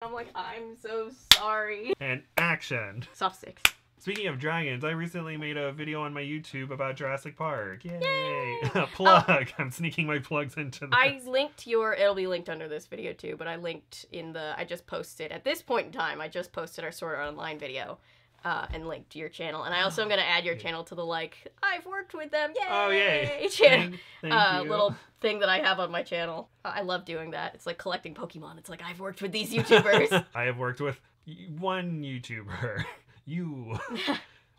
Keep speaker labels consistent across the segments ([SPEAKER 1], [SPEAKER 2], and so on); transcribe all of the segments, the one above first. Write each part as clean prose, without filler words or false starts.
[SPEAKER 1] I'm like, I'm so sorry.
[SPEAKER 2] And action.
[SPEAKER 1] Soft 6.
[SPEAKER 2] Speaking of dragons, I recently made a video on my YouTube about Jurassic Park. Yay!
[SPEAKER 1] Yay!
[SPEAKER 2] Plug! I'm sneaking my plugs into this.
[SPEAKER 1] I linked it'll be linked under this video too, but I linked I just posted, at this point in time, I just posted our Sword Art Online video. And linked to your channel, and I also am gonna add your channel to the I've worked with them, yay!
[SPEAKER 2] Oh yay!
[SPEAKER 1] Channel.
[SPEAKER 2] Thank you.
[SPEAKER 1] Little thing that I have on my channel. I love doing that. It's like collecting Pokemon. It's like I've worked with these YouTubers.
[SPEAKER 2] I have worked with one YouTuber. You.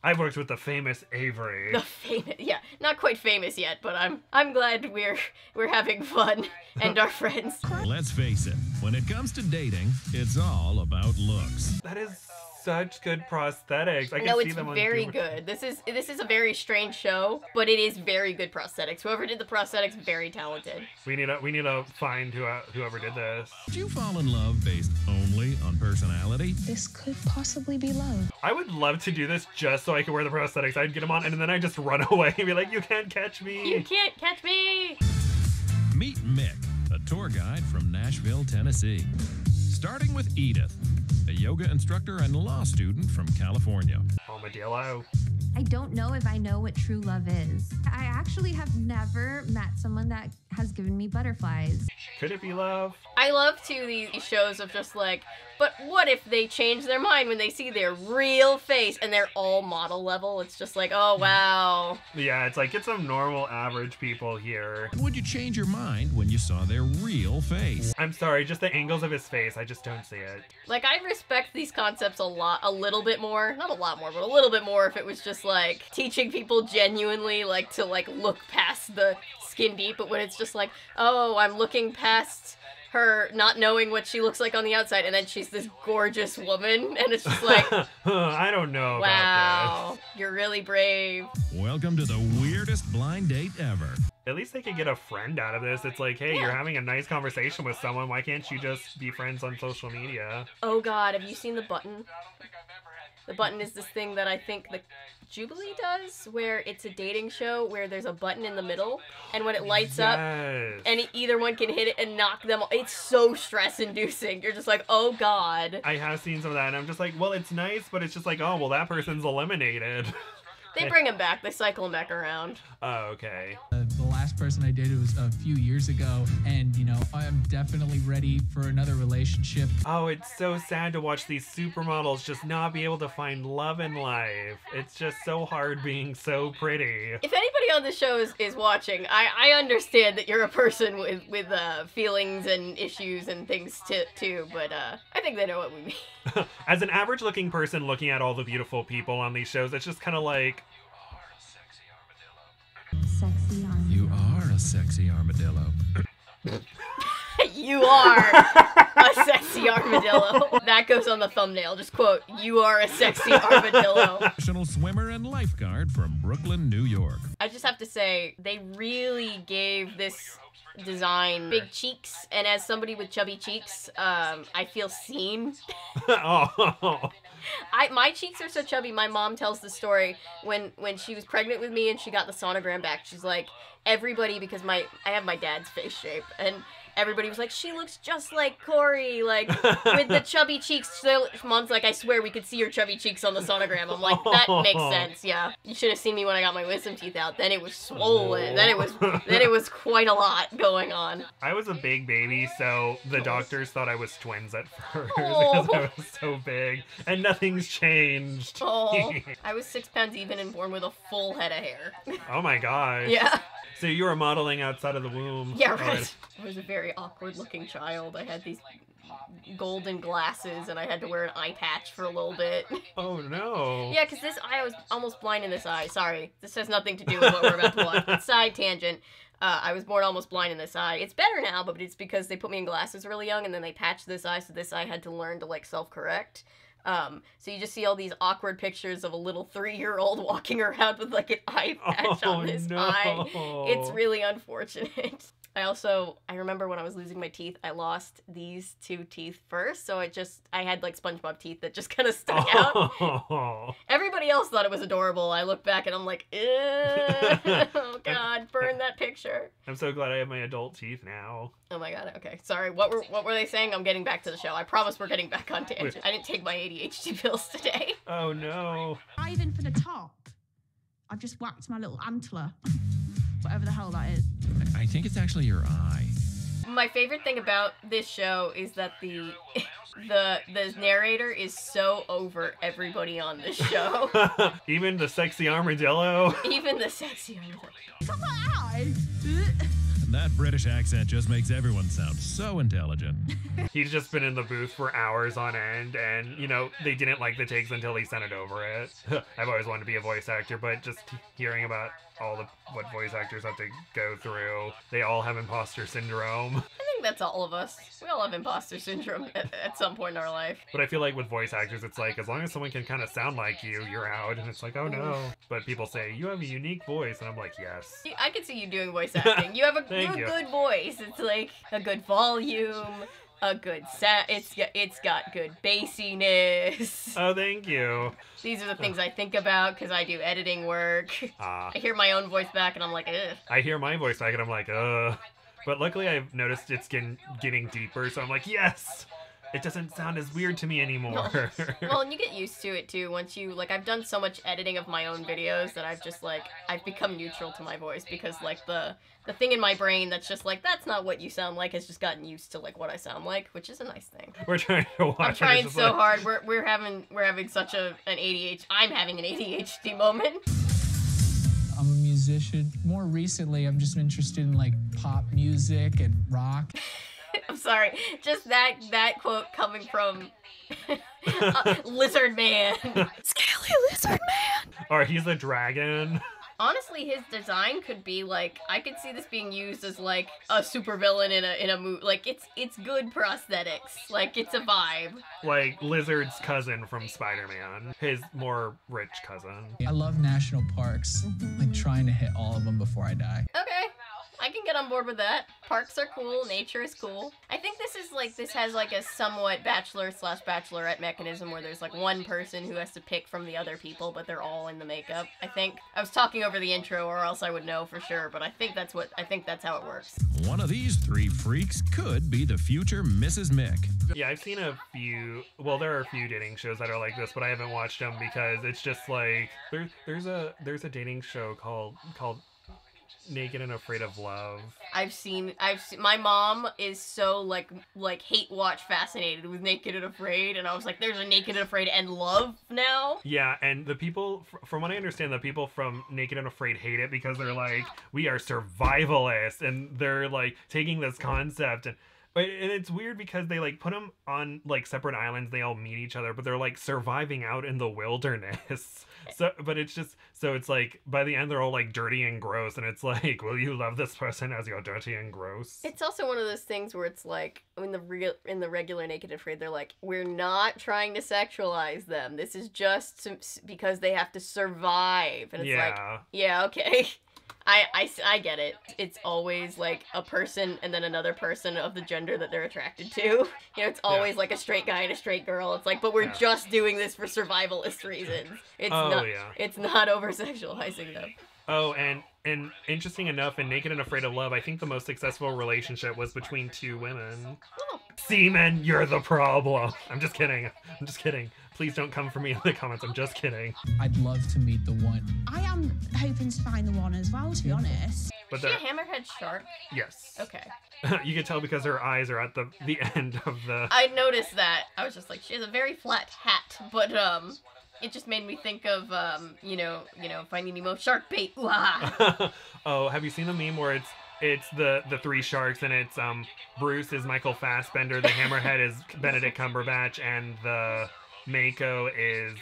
[SPEAKER 2] I've worked with the famous Avery.
[SPEAKER 1] The famous, yeah, not quite famous yet, but I'm glad we're having fun and our friends.
[SPEAKER 3] Let's face it, when it comes to dating, it's all about looks.
[SPEAKER 2] That is such good prosthetics. I can see them on
[SPEAKER 1] very
[SPEAKER 2] camera.
[SPEAKER 1] good. This is a very strange show, but it is very good prosthetics. Whoever did the prosthetics, very talented.
[SPEAKER 2] We need to find whoever did this.
[SPEAKER 3] Did you fall in love based only on personality?
[SPEAKER 4] This could possibly be love.
[SPEAKER 2] I would love to do this just so I could wear the prosthetics. I'd get them on and then I'd just run away and be like, you can't catch me.
[SPEAKER 1] You can't catch me.
[SPEAKER 3] Meet Mick, a tour guide from Nashville, Tennessee. Starting with Edith, a yoga instructor and law student from California.
[SPEAKER 2] Armadillo.
[SPEAKER 5] I don't know if I know what true love is. I actually have never met someone that has given me butterflies.
[SPEAKER 2] Could it be love?
[SPEAKER 1] I love too these shows of just like, but what if they change their mind when they see their real face and they're all model level? It's just like, oh wow.
[SPEAKER 2] Yeah, it's like, get some normal average people here.
[SPEAKER 3] Would you change your mind when you saw their real face?
[SPEAKER 2] I'm sorry, just the angles of his face, I just don't see it.
[SPEAKER 1] Like, I respect these concepts a little bit more. Not a lot more, but a little bit more if it was just like teaching people genuinely like to like look past the skin deep, but when it's just like, oh, I'm looking past her not knowing what she looks like on the outside, and then she's this gorgeous woman, and it's just like,
[SPEAKER 2] I don't know about
[SPEAKER 1] wow, you're really brave.
[SPEAKER 3] Welcome to the weirdest blind date ever.
[SPEAKER 2] At least they could get a friend out of this. It's like, hey,
[SPEAKER 1] Yeah.
[SPEAKER 2] you're having a nice conversation with someone. Why can't you just be friends on social media?
[SPEAKER 1] Oh god, have you seen the button? The button is this thing that I think the Jubilee does, where it's a dating show where there's a button in the middle, and when it lights up, and either one can hit it and knock them off. It's so stress-inducing. You're just like, oh god.
[SPEAKER 2] I have seen some of that, and I'm just like, well, it's nice, but it's just like, oh, well, that person's eliminated.
[SPEAKER 1] They bring him back. They cycle him back around.
[SPEAKER 2] Oh, okay.
[SPEAKER 6] The last person I dated was a few years ago, and, you know, I'm definitely ready for another relationship.
[SPEAKER 2] Oh, it's so sad to watch these supermodels just not be able to find love in life. It's just so hard being so pretty.
[SPEAKER 1] If anybody on the show is watching, I understand that you're a person with feelings and issues and things too, but I think they know what we mean.
[SPEAKER 2] As an average-looking person looking at all the beautiful people on these shows, it's just kind of like...
[SPEAKER 5] Sexy armadillo.
[SPEAKER 3] You are a sexy armadillo.
[SPEAKER 1] You are a sexy armadillo. That goes on the thumbnail. Just quote, you are a sexy armadillo.
[SPEAKER 3] Professional swimmer and lifeguard from Brooklyn, New York.
[SPEAKER 1] I just have to say, they really gave this design big cheeks, and as somebody with chubby cheeks, I feel seen.
[SPEAKER 2] Oh.
[SPEAKER 1] My cheeks are so chubby. My mom tells the story when she was pregnant with me and she got the sonogram back. She's like, everybody, because I have my dad's face shape, and everybody was like, she looks just like Corey, like, with the chubby cheeks. So mom's like, I swear we could see your chubby cheeks on the sonogram. I'm like, that makes sense, yeah. You should have seen me when I got my wisdom teeth out. Then it was swollen. Then it was quite a lot going on.
[SPEAKER 2] I was a big baby, so the doctors thought I was twins at first
[SPEAKER 1] Oh.
[SPEAKER 2] because I was so big, and nothing's changed.
[SPEAKER 1] Oh, I was 6 pounds even and born with a full head of hair.
[SPEAKER 2] Oh my gosh.
[SPEAKER 1] Yeah.
[SPEAKER 2] So you were modeling outside of the womb.
[SPEAKER 1] Yeah,
[SPEAKER 2] Oh,
[SPEAKER 1] right. I was a very awkward looking child. I had these golden glasses and I had to wear an eye patch for a little bit.
[SPEAKER 2] Oh no.
[SPEAKER 1] Yeah, because I was almost blind in this eye. Sorry, this has nothing to do with what we're about to watch. But side tangent. I was born almost blind in this eye. It's better now, but it's because they put me in glasses really young and then they patched this eye, so this eye had to learn to like self-correct. So you just see all these awkward pictures of a little 3-year-old walking around with like an eye patch on his eye. It's really unfortunate. I remember when I was losing my teeth, I lost these 2 teeth first, so I had like SpongeBob teeth that just kind of stuck out.
[SPEAKER 2] Oh.
[SPEAKER 1] Everybody else thought it was adorable. I look back and I'm like, oh god, burn that picture.
[SPEAKER 2] I'm so glad I have my adult teeth now.
[SPEAKER 1] Oh my god, okay. Sorry, what were they saying? I'm getting back to the show. I promise we're getting back on tangent. I didn't take my ADHD pills today.
[SPEAKER 2] Oh no.
[SPEAKER 7] Diving for the top. I just whacked my little antler. Whatever the hell that is.
[SPEAKER 3] I think it's actually your eye.
[SPEAKER 1] My favorite thing about this show is that the narrator is so over everybody on this show.
[SPEAKER 2] Even the sexy armadillo.
[SPEAKER 1] Even the sexy armadillo.
[SPEAKER 7] It's on my eye.
[SPEAKER 3] That British accent just makes everyone sound so intelligent.
[SPEAKER 2] He's just been in the booth for hours on end, and, you know, they didn't like the takes until he sent it over it. I've always wanted to be a voice actor, but just hearing about what voice actors have to go through, they all have imposter syndrome.
[SPEAKER 1] I think that's all of us. We all have imposter syndrome at some point in our life.
[SPEAKER 2] But I feel like with voice actors, it's like, as long as someone can kind of sound like you, you're out. And it's like, oh no. But people say, you have a unique voice. And I'm like, yes.
[SPEAKER 1] I could see you doing voice acting. You have a good voice. It's like a good volume, a good sound. It's got good bassiness.
[SPEAKER 2] Oh, thank you.
[SPEAKER 1] These are the things I think about because I do editing work. I hear my own voice back and I'm like, ugh.
[SPEAKER 2] I hear my voice back and I'm like, ugh. But luckily I've noticed it's getting deeper, so I'm like, yes! It doesn't sound as weird to me anymore.
[SPEAKER 1] Well, and you get used to it too once you, like, I've done so much editing of my own videos that I've just, like, I've become neutral to my voice because, like, the thing in my brain that's just like, that's not what you sound like has just gotten used to, like, what I sound like, which is a nice thing.
[SPEAKER 2] We're trying to watch.
[SPEAKER 1] I'm trying so hard. We're having such an ADHD. I'm having an ADHD moment.
[SPEAKER 6] I'm a musician. More recently, I'm just interested in like pop music and rock.
[SPEAKER 1] I'm sorry, just that quote coming from Lizard Man. Scaly Lizard Man.
[SPEAKER 2] Or he's a dragon.
[SPEAKER 1] Honestly, his design could be like, I could see this being used as like a supervillain in a movie. Like it's good prosthetics. Like it's a vibe.
[SPEAKER 2] Like Lizard's cousin from Spider-Man, his more rich cousin.
[SPEAKER 6] I love national parks. Like trying to hit all of them before I die.
[SPEAKER 1] Okay. I can get on board with that. Parks are cool. Nature is cool. I think this has like a somewhat bachelor/bachelorette mechanism where there's like one person who has to pick from the other people, but they're all in the makeup. I think I was talking over the intro, or else I would know for sure. But I think that's how it works.
[SPEAKER 3] One of these 3 freaks could be the future Mrs. Mick.
[SPEAKER 2] Yeah, I've seen a few. Well, there are a few dating shows that are like this, but I haven't watched them because it's just like there's a dating show called Naked and Afraid of Love.
[SPEAKER 1] I've seen my mom is so like hate watch fascinated with Naked and Afraid, and I was like, there's a Naked and Afraid and Love now.
[SPEAKER 2] Yeah, and the people, from what I understand, the people from Naked and Afraid hate it because they're like, we are survivalists, and they're like taking this concept and it's weird because they like put them on like separate islands. They all meet each other, but they're like surviving out in the wilderness. But it's just, so it's like by the end they're all like dirty and gross, and it's like, will you love this person as you're dirty and gross?
[SPEAKER 1] It's also one of those things where it's like in the regular Naked and Afraid, they're like, we're not trying to sexualize them. This is just because they have to survive, and it's like, yeah, okay. I get it. It's always like a person and then another person of the gender that they're attracted to. You know, it's always like a straight guy and a straight girl. It's like, but we're just doing this for survivalist reasons. It's not over-sexualizing them.
[SPEAKER 2] Oh, and interesting enough, in Naked and Afraid of Love, I think the most successful relationship was between 2 women.
[SPEAKER 1] Oh.
[SPEAKER 2] Seaman, you're the problem. I'm just kidding. Please don't come for me in the comments. I'm just kidding.
[SPEAKER 6] I'd love to meet the one.
[SPEAKER 7] I am hoping to find the one as well, to be honest.
[SPEAKER 1] Is she a hammerhead shark?
[SPEAKER 2] Yes.
[SPEAKER 1] Okay.
[SPEAKER 2] You can tell because her eyes are at the end of the...
[SPEAKER 1] I noticed that. I was just like, she has a very flat hat, but it just made me think of you know, Finding Nemo shark bait.
[SPEAKER 2] Oh, have you seen the meme where it's the 3 sharks, and it's Bruce is Michael Fassbender, the hammerhead is Benedict Cumberbatch, and the Mako is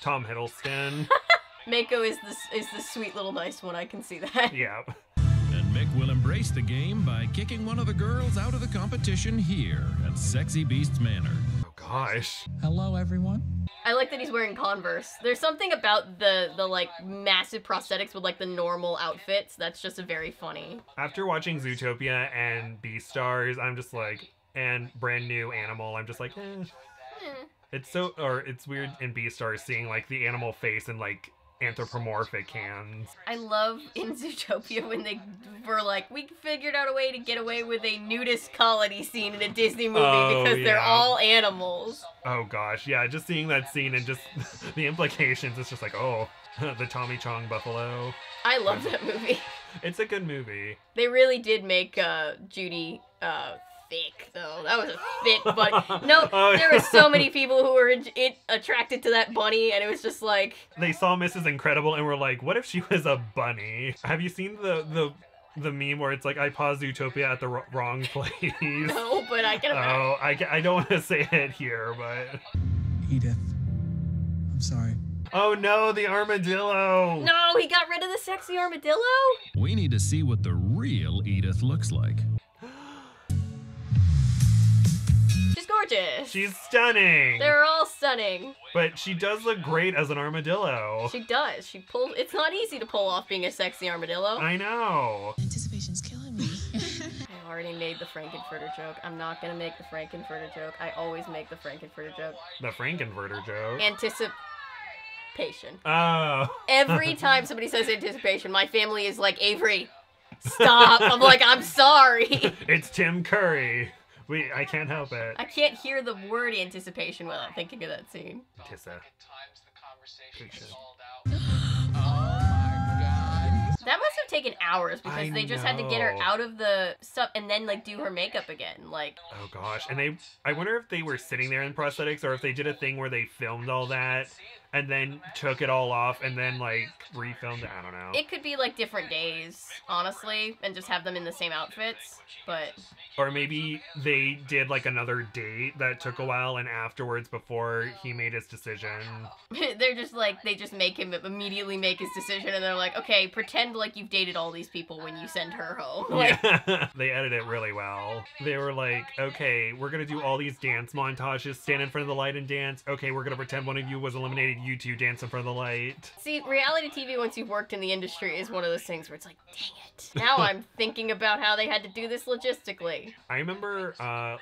[SPEAKER 2] Tom Hiddleston.
[SPEAKER 1] Mako is the sweet little nice one. I can see that.
[SPEAKER 2] Yeah.
[SPEAKER 3] And Mick will embrace the game by kicking one of the girls out of the competition here at Sexy Beasts Manor.
[SPEAKER 2] Oh gosh.
[SPEAKER 6] Hello, everyone.
[SPEAKER 1] I like that he's wearing Converse. There's something about the like massive prosthetics with like the normal outfits that's just very funny.
[SPEAKER 2] After watching Zootopia and Beastars, I'm just like, and brand new Animal, I'm just like, It's weird in Beastars seeing like the animal face and like anthropomorphic hands.
[SPEAKER 1] I love in Zootopia when they were like, we figured out a way to get away with a nudist colony scene in a Disney movie because they're all animals.
[SPEAKER 2] Oh gosh, yeah, just seeing that scene and just the implications, it's just like, oh, the Tommy Chong buffalo.
[SPEAKER 1] I love that movie.
[SPEAKER 2] It's a good movie.
[SPEAKER 1] They really did make Judy thick, though. That was a thick bunny. No, there were so many people who were attracted to that bunny, and it was just like...
[SPEAKER 2] They saw Mrs. Incredible and were like, what if she was a bunny? Have you seen the meme where it's like, I paused Zootopia at the wrong place?
[SPEAKER 1] No, but I can imagine.
[SPEAKER 2] Oh, I don't want to say it here, but...
[SPEAKER 6] Edith, I'm sorry.
[SPEAKER 2] Oh no, the armadillo!
[SPEAKER 1] No, he got rid of the sexy armadillo?
[SPEAKER 3] We need to see what the real Edith looks like.
[SPEAKER 1] She's gorgeous.
[SPEAKER 2] She's stunning!
[SPEAKER 1] They're all stunning.
[SPEAKER 2] But she does look great as an armadillo.
[SPEAKER 1] She does. She pulls. It's not easy to pull off being a sexy armadillo.
[SPEAKER 2] I know.
[SPEAKER 4] Anticipation's killing me.
[SPEAKER 1] I already made the Frankenfurter joke. I'm not gonna make the Frankenfurter joke. I always make the Frankenfurter joke.
[SPEAKER 2] The Frankenfurter joke.
[SPEAKER 1] Anticipation.
[SPEAKER 2] Oh.
[SPEAKER 1] Every time somebody says anticipation, my family is like, Avery, stop. I'm like, I'm sorry.
[SPEAKER 2] It's Tim Curry. I can't help it.
[SPEAKER 1] I can't hear the word anticipation without thinking of that scene.
[SPEAKER 2] Anticipation.
[SPEAKER 1] That must have taken hours because
[SPEAKER 2] I
[SPEAKER 1] they just had to get her
[SPEAKER 2] know.
[SPEAKER 1] out of the stuff and then like do her makeup again. Like,
[SPEAKER 2] Oh gosh, and I wonder if they were sitting there in prosthetics or if they did a thing where they filmed all that and then took it all off and then like refilmed it. I don't know.
[SPEAKER 1] it could be like different days, honestly, and just have them in the same outfits. But
[SPEAKER 2] Or maybe they did like another date that took a while and afterwards before he made his decision.
[SPEAKER 1] they're just like, they just make him immediately make his decision and they're like, okay, pretend like you've dated all these people when you send her home. Like,
[SPEAKER 2] Yeah, they edited it really well. They were like, okay, we're gonna do all these dance montages, stand in front of the light and dance. Okay, we're gonna pretend one of you was eliminated, you two dance in front of the light.
[SPEAKER 1] see, reality TV, once you've worked in the industry, is one of those things where it's like, dang it. Now I'm thinking about how they had to do this logistically.
[SPEAKER 2] I remember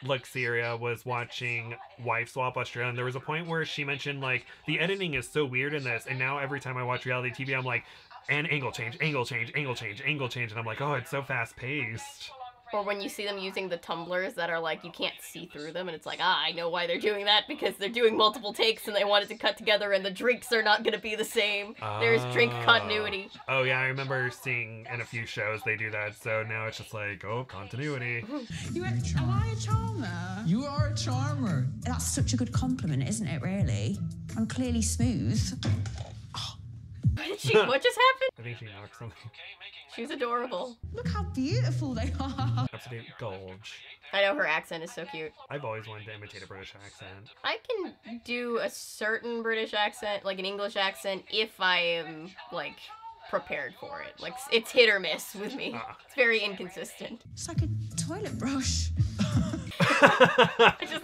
[SPEAKER 2] Luxeria was watching Wife Swap Australia, and there was a point where she mentioned, like, the editing is so weird in this, and now every time I watch reality TV, I'm like, and angle change, angle change, angle change, angle change, and I'm like, oh, it's so fast-paced.
[SPEAKER 1] Or when you see them using the tumblers that are like, you can't see through them, and it's like, I know why they're doing that, because they're doing multiple takes and they want it to cut together and the drinks are not going to be the same. There's drink continuity.
[SPEAKER 2] Oh yeah, I remember seeing in a few shows they do that, so now it's just like, oh, continuity.
[SPEAKER 7] Am I a charmer?
[SPEAKER 6] You are a charmer.
[SPEAKER 7] That's such a good compliment, isn't it, really? I'm clearly smooth.
[SPEAKER 1] What just happened?
[SPEAKER 2] I think she knocked something.
[SPEAKER 1] She's adorable.
[SPEAKER 7] Look how beautiful they are.
[SPEAKER 2] Absolute Gulch.
[SPEAKER 1] I know her accent is so cute.
[SPEAKER 2] I've always wanted to imitate a British accent.
[SPEAKER 1] I can do a certain British accent, like an English accent, if I am, like, prepared for it. Like, it's hit or miss with me. It's very inconsistent.
[SPEAKER 7] It's like a toilet brush.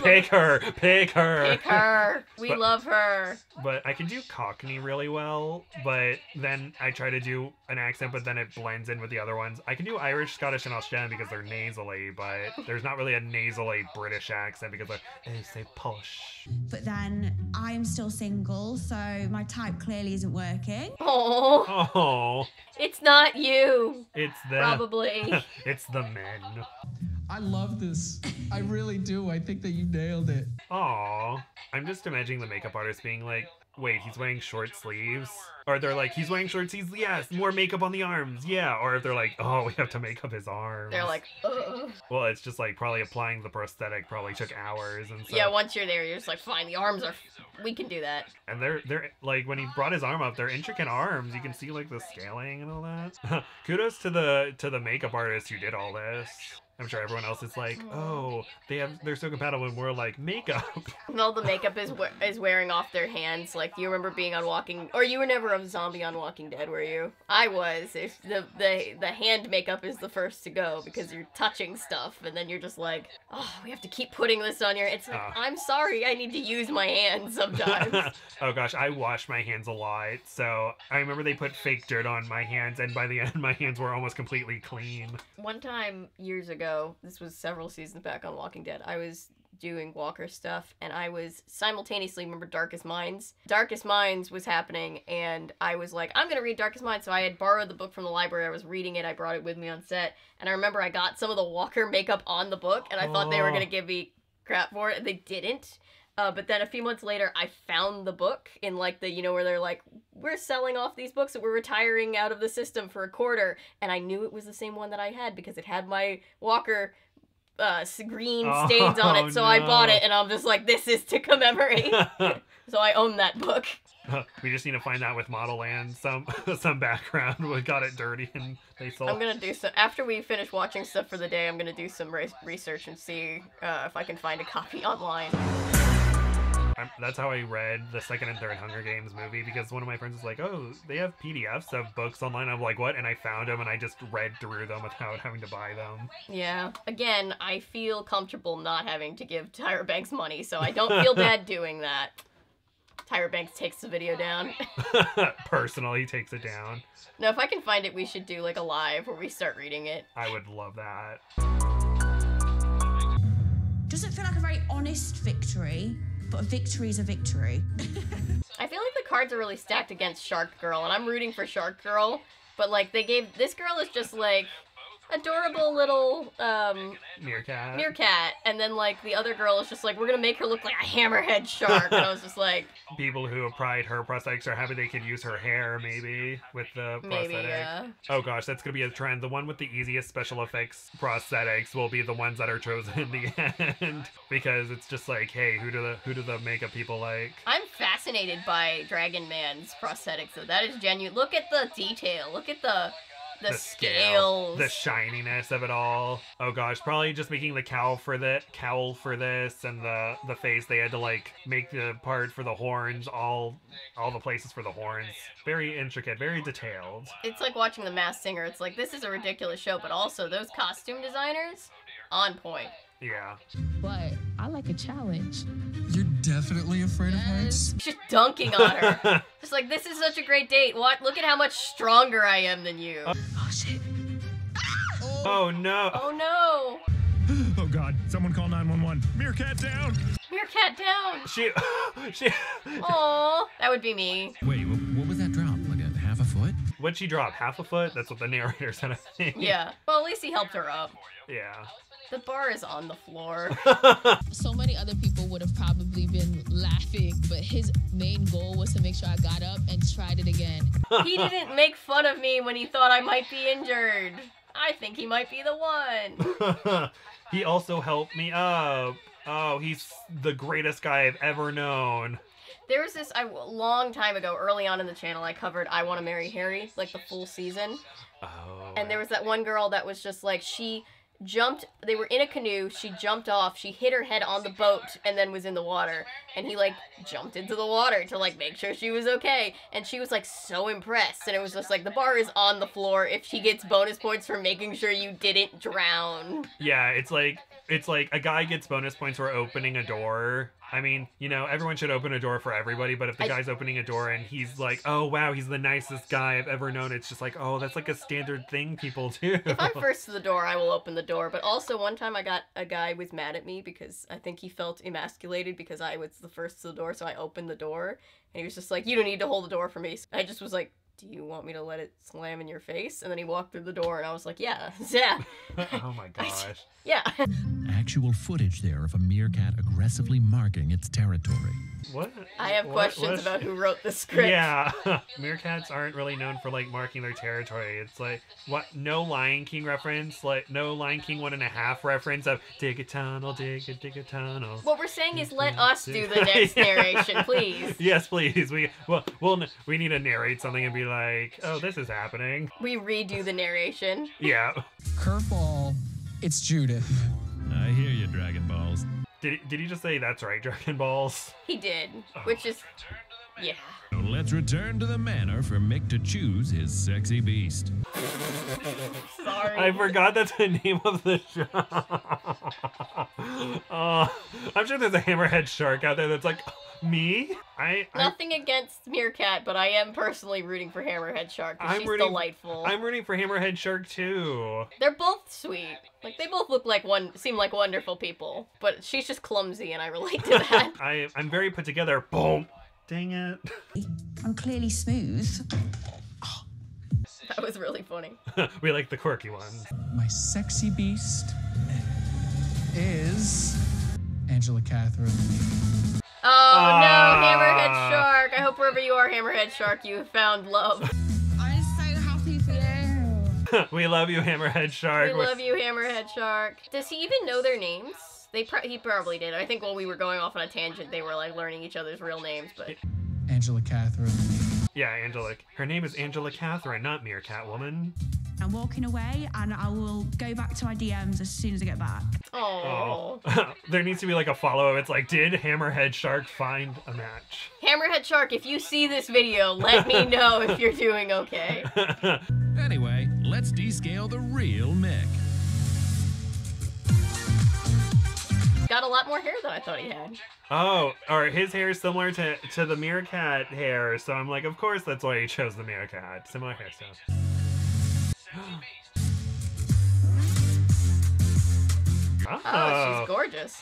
[SPEAKER 2] Pick her! Pick her!
[SPEAKER 1] Pick her. We love her.
[SPEAKER 2] But I can do Cockney really well, but then I try to do an accent, but then it blends in with the other ones. I can do Irish, Scottish, and Australian because they're nasally, but there's not really a nasally British accent because they're so posh.
[SPEAKER 7] But then I'm still single, so my type clearly isn't working.
[SPEAKER 1] Oh,
[SPEAKER 2] Oh,
[SPEAKER 1] it's not you.
[SPEAKER 2] it's the
[SPEAKER 1] Probably.
[SPEAKER 2] it's the men.
[SPEAKER 6] I love this. I really do. I think that you nailed it.
[SPEAKER 2] Aw. I'm just imagining the makeup artist being like, wait, he's wearing short sleeves? Or they're like, he's wearing short sleeves, yes, more makeup on the arms, yeah. Or if they're like, oh, we have to make up his arms.
[SPEAKER 1] They're like, ugh.
[SPEAKER 2] Well, it's just like probably applying the prosthetic probably took hours and stuff.
[SPEAKER 1] Yeah, once you're there, you're just like, fine, the arms are, we can do that.
[SPEAKER 2] And they're like, when he brought his arm up, they're intricate arms. You can see like the scaling and all that. Kudos to the makeup artist who did all this. I'm sure everyone else is like, oh, they're so compatible, and we're like, makeup.
[SPEAKER 1] All the makeup is wearing off their hands. Like, do you remember being on or you were never a zombie on Walking Dead, were you? I was. If the hand makeup is the first to go because you're touching stuff, and then you're just like, oh, we have to keep putting this on your. It's like, I'm sorry, I need to use my hands sometimes.
[SPEAKER 2] Oh gosh, I wash my hands a lot, so I remember they put fake dirt on my hands, and by the end, my hands were almost completely clean.
[SPEAKER 1] One time years ago, this was several seasons back on Walking Dead, I was doing Walker stuff, and I was simultaneously, remember Darkest Minds? Darkest Minds was happening, and I was like, I'm gonna read Darkest Minds, so I had borrowed the book from the library, I was reading it, I brought it with me on set, and I remember I got some of the Walker makeup on the book, and I thought they were gonna give me crap for it, and they didn't. But then a few months later, I found the book in, like, the, you know, where they're like, we're selling off these books that we're retiring out of the system for $0.25, and I knew it was the same one that I had because it had my Walker green stains on it, so I bought it, and I'm just like, this is to commemorate. So I own that book.
[SPEAKER 2] We just need to find out with Model Land some background. We got it dirty and they sold.
[SPEAKER 1] I'm gonna do some after we finish watching stuff for the day. I'm gonna do some research and see if I can find a copy online.
[SPEAKER 2] That's how I read the second and third Hunger Games movie, because one of my friends was like, oh, they have PDFs of books online. I'm like, what? And I found them, and I just read through them without having to buy them.
[SPEAKER 1] Yeah. Again, I feel comfortable not having to give Tyra Banks money, so I don't feel bad doing that. Tyra Banks takes the video down.
[SPEAKER 2] Personally takes it down.
[SPEAKER 1] No, if I can find it, we should do, like, a live where we start reading it.
[SPEAKER 2] I would love that.
[SPEAKER 7] Doesn't feel like a very honest victory, but a victory is a victory.
[SPEAKER 1] I feel like the cards are really stacked against Shark Girl, and I'm rooting for Shark Girl, but, like, this girl is just, like, adorable little, meerkat, and then, like, the other girl is just like, we're gonna make her look like a hammerhead shark, and I was just like...
[SPEAKER 2] People who applied her prosthetics are happy they could use her hair, maybe, with the prosthetic.
[SPEAKER 1] Maybe, yeah.
[SPEAKER 2] Oh gosh, that's gonna be a trend. The one with the easiest special effects prosthetics will be the ones that are chosen in the end, because it's just like, hey, who do the makeup people like?
[SPEAKER 1] I'm fascinated by Dragon Man's prosthetics, though. That is genuine. Look at the detail. Look at the scales,
[SPEAKER 2] the shininess of it all. Oh gosh, probably just making the cowl for this, and the face. They had to, like, make the part for the horns, all the places for the horns. Very intricate, very detailed.
[SPEAKER 1] It's like watching The Masked Singer. It's like, this is a ridiculous show, but also those costume designers, on point.
[SPEAKER 2] Yeah.
[SPEAKER 4] But I like a challenge.
[SPEAKER 6] You're definitely afraid of heights?
[SPEAKER 1] Just dunking on her. Just like, this is such a great date. What? Look at how much stronger I am than you.
[SPEAKER 7] Oh, shit.
[SPEAKER 2] Oh no.
[SPEAKER 1] Oh no.
[SPEAKER 3] Oh god, someone call 911. Meerkat down!
[SPEAKER 1] Meerkat down.
[SPEAKER 2] She.
[SPEAKER 1] Aw, that would be me.
[SPEAKER 3] Wait, what was that drop? Like a half a foot?
[SPEAKER 2] What'd she drop? Half a foot? That's what the narrator said, I think.
[SPEAKER 1] Yeah. Well, at least he helped her up.
[SPEAKER 2] Yeah.
[SPEAKER 1] The bar is on the floor.
[SPEAKER 4] So many other people would have probably been laughing, but his main goal was to make sure I got up and tried it again.
[SPEAKER 1] He didn't make fun of me when he thought I might be injured. I think he might be the one.
[SPEAKER 2] He also helped me up. Oh, he's the greatest guy I've ever known.
[SPEAKER 1] There was this, a long time ago, early on in the channel, I covered I Want to Marry Harry, like the full season.
[SPEAKER 2] Oh.
[SPEAKER 1] And there was that one girl that was just like, she jumped, they were in a canoe, she jumped off, she hit her head on the boat, and then was in the water, and he, like, jumped into the water to, like, make sure she was okay, and she was, like, so impressed, and it was just like, the bar is on the floor if she gets bonus points for making sure you didn't drown.
[SPEAKER 2] Yeah, it's like a guy gets bonus points for opening a door. I mean, you know, everyone should open a door for everybody, but if the guy's opening a door and he's like, oh, wow, he's the nicest guy I've ever known, it's just like, oh, that's like a standard thing people do.
[SPEAKER 1] If I'm first to the door, I will open the door, but also one time a guy was mad at me because I think he felt emasculated because I was the first to the door, so I opened the door, and he was just like, you don't need to hold the door for me. I just was like, do you want me to let it slam in your face? And then he walked through the door, and I was like, yeah.
[SPEAKER 2] Oh my gosh.
[SPEAKER 1] Yeah.
[SPEAKER 3] Actual footage there of a meerkat aggressively marking its territory.
[SPEAKER 2] What?
[SPEAKER 1] I have questions about who wrote the script.
[SPEAKER 2] Yeah. Meerkats aren't really known for, like, marking their territory. It's like, what? No Lion King reference? Like, no Lion King 1.5 reference of dig a tunnel, dig a tunnel.
[SPEAKER 1] What we're saying is let us do the next narration, please.
[SPEAKER 2] Yes, please. We need to narrate something and be like, oh, this is happening.
[SPEAKER 1] We redo the narration.
[SPEAKER 2] Yeah.
[SPEAKER 6] Curveball It's Judith.
[SPEAKER 3] I hear you, Dragon Balls.
[SPEAKER 2] Did he just say that's right, Dragon Balls?
[SPEAKER 1] He did, which is, yeah.
[SPEAKER 3] So let's return to the manor for Mick to choose his sexy beast.
[SPEAKER 1] Sorry.
[SPEAKER 2] I forgot that's the name of the show. I'm sure there's a hammerhead shark out there that's like, me?
[SPEAKER 1] Nothing against Meerkat, but I am personally rooting for Hammerhead Shark because she's delightful.
[SPEAKER 2] I'm rooting for Hammerhead Shark too.
[SPEAKER 1] They're both sweet. Like, they both seem like wonderful people, but she's just clumsy and I relate to that.
[SPEAKER 2] I'm very put together. Boom. Dang it.
[SPEAKER 7] I'm clearly smooth.
[SPEAKER 1] That was really funny.
[SPEAKER 2] We like the quirky ones.
[SPEAKER 6] My sexy beast is Angela Catherine.
[SPEAKER 1] Oh no, Hammerhead Shark! I hope wherever you are, Hammerhead Shark, you have found love.
[SPEAKER 7] I'm so happy for you.
[SPEAKER 2] We love you, Hammerhead Shark.
[SPEAKER 1] We love you, Hammerhead Shark. Does he even know their names? He probably did. I think while we were going off on a tangent, they were like learning each other's real names, but...
[SPEAKER 6] Angela Catherine.
[SPEAKER 2] Yeah, Angela. Her name is Angela Catherine, not Meerkat Woman.
[SPEAKER 7] I'm walking away and I will go back to my DMs as soon as I get back.
[SPEAKER 1] Oh.
[SPEAKER 2] There needs to be like a follow-up. It's like, did Hammerhead Shark find a match?
[SPEAKER 1] Hammerhead Shark, if you see this video, let me know if you're doing okay.
[SPEAKER 3] Anyway, let's descale the real Mick.
[SPEAKER 1] Got a lot more hair than I thought he had.
[SPEAKER 2] Oh, or his hair is similar to the Meerkat hair, so I'm like, of course that's why he chose the Meerkat. Similar hairstyle.
[SPEAKER 1] Oh, she's gorgeous.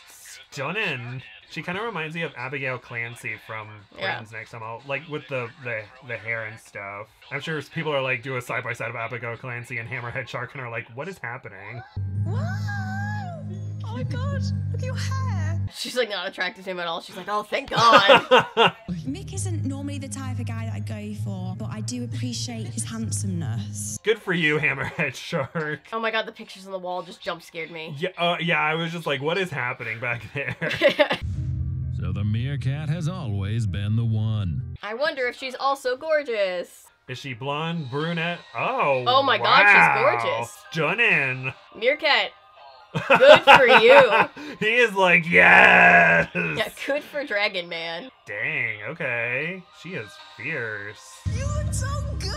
[SPEAKER 2] Stunning. She kind of reminds me of Abigail Clancy from Friends Next Time Out, like with the hair and stuff. I'm sure people are like, do a side by side of Abigail Clancy and Hammerhead Shark and are like, what is happening?
[SPEAKER 7] Wow! Oh my god, look at your hair.
[SPEAKER 1] She's like not attracted to him at all. She's like, oh, thank God.
[SPEAKER 8] Mick isn't normally the type of guy that I go for, but I do appreciate his handsomeness.
[SPEAKER 2] Good for you, Hammerhead Shark.
[SPEAKER 1] Oh my God, the pictures on the wall just jump scared me.
[SPEAKER 2] Yeah, yeah, I was just like, what is happening back there?
[SPEAKER 3] So the Meerkat has always been the one.
[SPEAKER 1] I wonder if she's also gorgeous.
[SPEAKER 2] Is she blonde, brunette? Oh,
[SPEAKER 1] oh my God, she's gorgeous.
[SPEAKER 2] Stunning.
[SPEAKER 1] Meerkat. Good for you.
[SPEAKER 2] He is like, yes.
[SPEAKER 1] Yeah, good for Dragon Man.
[SPEAKER 2] Dang, okay. She is fierce.
[SPEAKER 7] You look so good.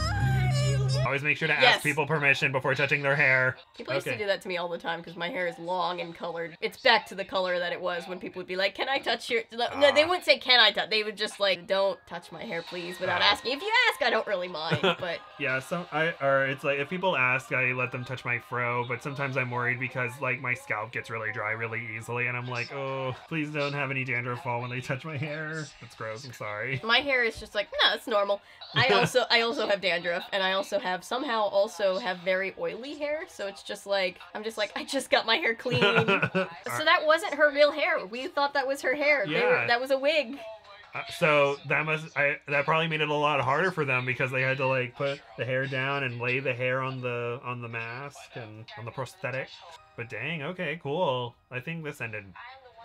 [SPEAKER 2] Always make sure to ask people permission before touching their hair.
[SPEAKER 1] People used to do that to me all the time because my hair is long and colored. It's back to the color that it was when people would be like, can I touch your... No, they wouldn't say, can I touch? They would just like, don't touch my hair, please, without asking. If you ask, I don't really mind, but...
[SPEAKER 2] Yeah, it's like, if people ask, I let them touch my fro, but sometimes I'm worried because like my scalp gets really dry really easily, and I'm like, oh, please don't have any dandruff fall when they touch my hair. That's gross, I'm sorry.
[SPEAKER 1] My hair is just like, no, it's normal. I also have dandruff, and I also have very oily hair, so it's just like, I'm just like, I just got my hair clean. So that wasn't her real hair. We thought that was her hair.
[SPEAKER 2] Yeah.
[SPEAKER 1] That was a wig.
[SPEAKER 2] So that probably made it a lot harder for them because they had to like put the hair down and lay the hair on the mask and on the prosthetic. But dang, okay, cool. I think this ended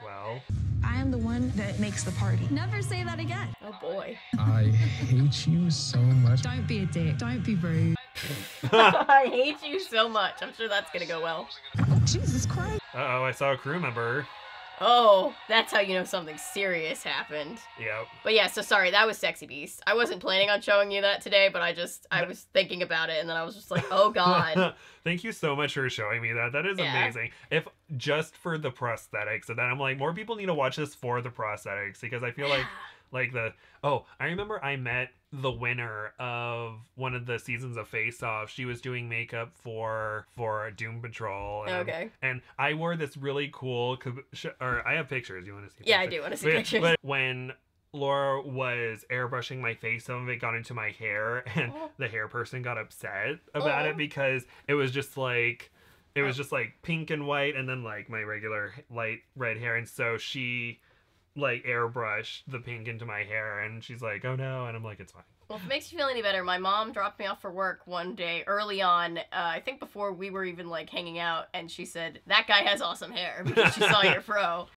[SPEAKER 2] well.
[SPEAKER 7] I am the one that makes the party.
[SPEAKER 5] Never say that again.
[SPEAKER 1] Oh boy.
[SPEAKER 6] I hate you so much.
[SPEAKER 5] Don't be a dick. Don't be rude.
[SPEAKER 1] I hate you so much. I'm sure that's gonna go well.
[SPEAKER 7] Oh, Jesus Christ.
[SPEAKER 2] Uh-oh, I saw a crew member.
[SPEAKER 1] Oh, that's how you know something serious happened.
[SPEAKER 2] Yep.
[SPEAKER 1] But yeah, so sorry, that was Sexy Beast. I wasn't planning on showing you that today, but I was thinking about it, and then I was just like, oh God.
[SPEAKER 2] Thank you so much for showing me that. That is amazing. If just for the prosthetics, and then I'm like, more people need to watch this for the prosthetics, because I feel like I remember I met the winner of one of the seasons of Face Off. She was doing makeup for Doom Patrol. And I wore this really cool, or I have pictures. You want to see pictures?
[SPEAKER 1] Yeah, I do want to see pictures.
[SPEAKER 2] But when Laura was airbrushing my face, some of it got into my hair, and the hair person got upset about it because it was just like, pink and white, and then like my regular light red hair, and so she like airbrushed the pink into my hair, and she's like, oh no, and I'm like, it's fine.
[SPEAKER 1] Well, if it makes you feel any better, my mom dropped me off for work one day early on, I think before we were even like hanging out, and she said, that guy has awesome hair because she saw your fro.